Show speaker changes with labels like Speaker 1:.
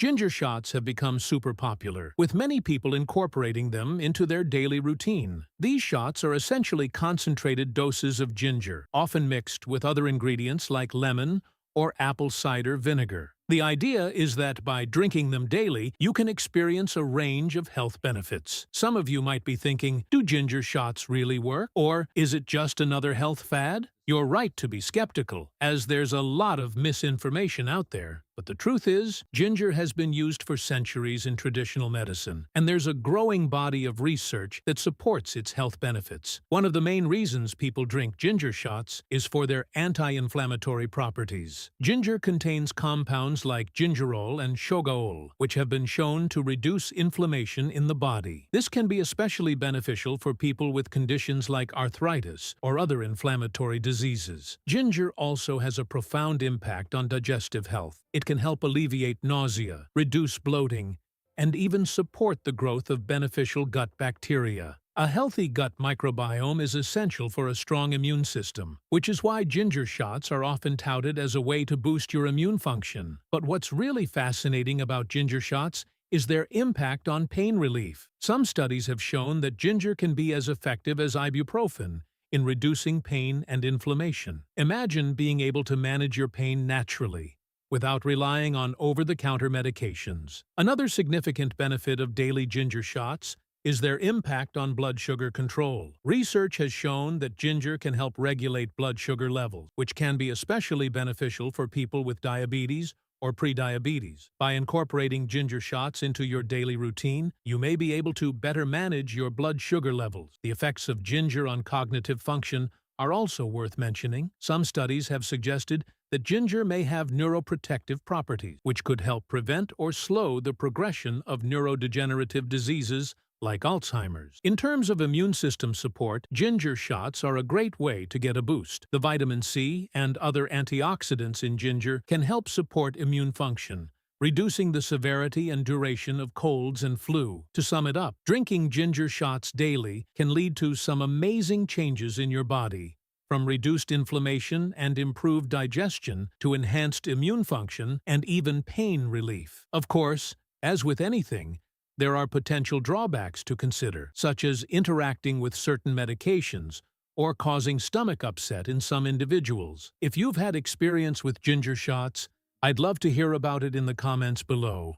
Speaker 1: Ginger shots have become super popular, with many people incorporating them into their daily routine. These shots are essentially concentrated doses of ginger, often mixed with other ingredients like lemon or apple cider vinegar. The idea is that by drinking them daily, you can experience a range of health benefits. Some of you might be thinking, do ginger shots really work? Or is it just another health fad? You're right to be skeptical, as there's a lot of misinformation out there. But the truth is, ginger has been used for centuries in traditional medicine, and there's a growing body of research that supports its health benefits. One of the main reasons people drink ginger shots is for their anti-inflammatory properties. Ginger contains compounds like gingerol and shogaol, which have been shown to reduce inflammation in the body. This can be especially beneficial for people with conditions like arthritis or other inflammatory diseases. Ginger also has a profound impact on digestive health. It can help alleviate nausea, reduce bloating, and even support the growth of beneficial gut bacteria. A healthy gut microbiome is essential for a strong immune system, which is why ginger shots are often touted as a way to boost your immune function. But what's really fascinating about ginger shots is their impact on pain relief. Some studies have shown that ginger can be as effective as ibuprofen in reducing pain and inflammation. Imagine being able to manage your pain naturally, without relying on over-the-counter medications. Another significant benefit of daily ginger shots is their impact on blood sugar control. Research has shown that ginger can help regulate blood sugar levels, which can be especially beneficial for people with diabetes or prediabetes. By incorporating ginger shots into your daily routine, you may be able to better manage your blood sugar levels. The effects of ginger on cognitive function are also worth mentioning. Some studies have suggested that ginger may have neuroprotective properties, which could help prevent or slow the progression of neurodegenerative diseases like Alzheimer's. In terms of immune system support, ginger shots are a great way to get a boost. The vitamin C and other antioxidants in ginger can help support immune function, reducing the severity and duration of colds and flu. To sum it up, drinking ginger shots daily can lead to some amazing changes in your body, from reduced inflammation and improved digestion to enhanced immune function and even pain relief. Of course, as with anything, there are potential drawbacks to consider, such as interacting with certain medications or causing stomach upset in some individuals. If you've had experience with ginger shots, I'd love to hear about it in the comments below.